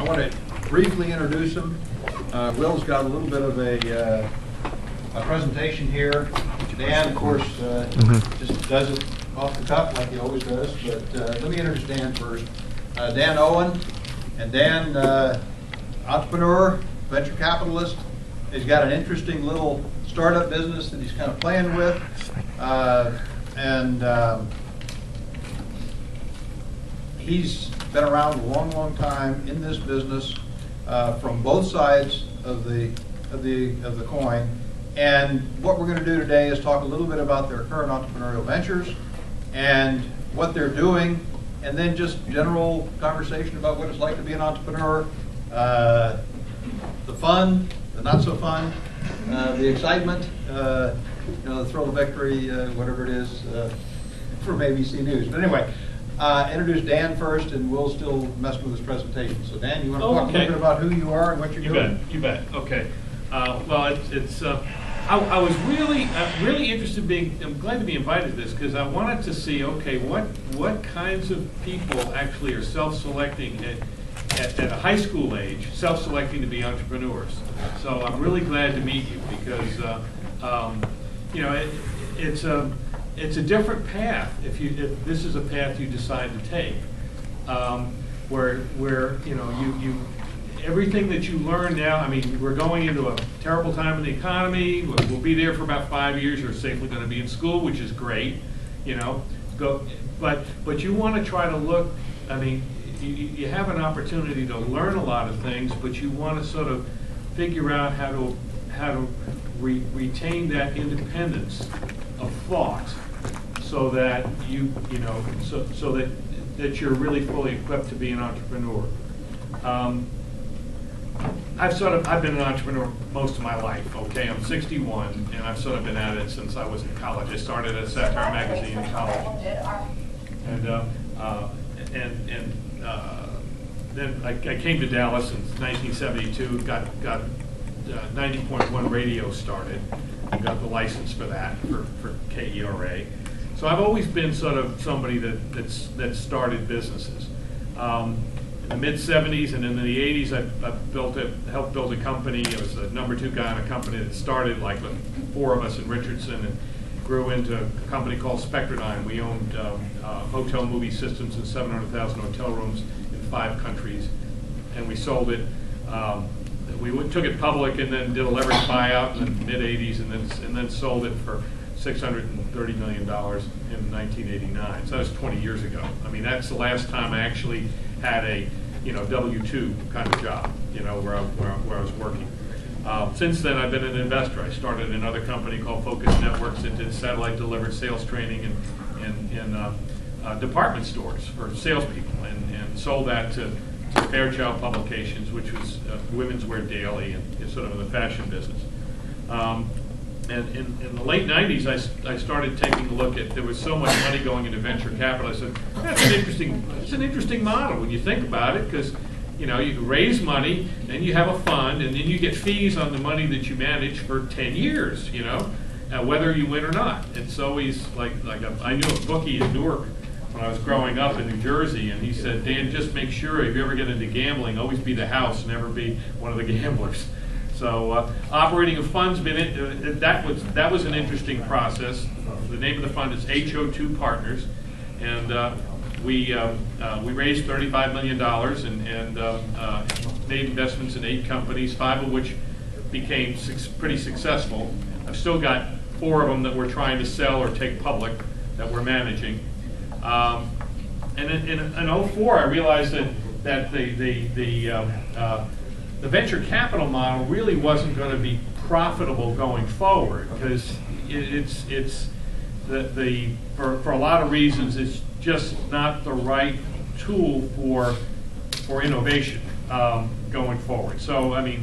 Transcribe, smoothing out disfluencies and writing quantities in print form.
want to briefly introduce him. Will's got a little bit of a presentation here. Dan, of course, just does it off the cuff like he always does, but let me introduce Dan first. Dan Owen, and Dan, entrepreneur, venture capitalist. He's got an interesting little startup business that he's kind of playing with, he's been around a long, long time in this business from both sides of the coin. And what we're going to do today is talk a little bit about their current entrepreneurial ventures and what they're doing, and then just general conversation about what it's like to be an entrepreneur, the fun, the not so fun, the excitement, the thrill of victory, whatever it is from ABC News. But anyway, introduce Dan first, and we'll still mess with his presentation. So Dan, you want to talk a little bit about who you are and what you're doing? You bet. Okay. Well, I was really interested in I'm glad to be invited to this, because I wanted to see, okay, what kinds of people actually are self-selecting at a high school age, self-selecting to be entrepreneurs. So I'm really glad to meet you, because it's a different path if this is a path you decide to take, where you everything that you learn now. I mean, we're going into a terrible time in the economy. We'll be there for about 5 years. You're safely going to be in school, which is great, but you want to try to look. I mean, you have an opportunity to learn a lot of things, but you want to sort of figure out how to retain that independence of thought, so that so that you're really fully equipped to be an entrepreneur. I've been an entrepreneur most of my life. Okay, I'm 61, and I've sort of been at it since I was in college. I started at Satire magazine in college, then I came to Dallas in 1972. Got 90.1 radio started, and got the license for that for KERA. So I've always been sort of somebody that started businesses. In the mid-'70s and in the '80s, I helped build a company. I was the #2 guy in a company that started like with 4 of us in Richardson and grew into a company called Spectrodyne. We owned hotel movie systems and 700,000 hotel rooms in 5 countries, and we sold it. We took it public and then did a leveraged buyout in the mid-'80s, and then sold it for $630 million in 1989. So that was 20 years ago. I mean, that's the last time I actually had a W-2 kind of job, where I was working. Since then, I've been an investor. I started another company called Focus Networks that did satellite delivered sales training in department stores for salespeople, and sold that to Fairchild Publications, which was Women's Wear Daily, and sort of in the fashion business. And in the late '90s, I started taking a look at, there was so much money going into venture capital. I said, it's an interesting model when you think about it, because you can raise money, then you have a fund, and then you get fees on the money that you manage for 10 years, whether you win or not. It's always I knew a bookie in Newark when I was growing up in New Jersey, and he said, Dan, just make sure if you ever get into gambling, always be the house, never be one of the gamblers. So operating a fund's been that was an interesting process. The name of the fund is HO2 Partners, and we raised $35 million and made investments in 8 companies, 5 of which became pretty successful. I've still got 4 of them that we're trying to sell or take public that we're managing. And in '04, I realized that the venture capital model really wasn't going to be profitable going forward, because for a lot of reasons, it's just not the right tool for innovation going forward. So I mean,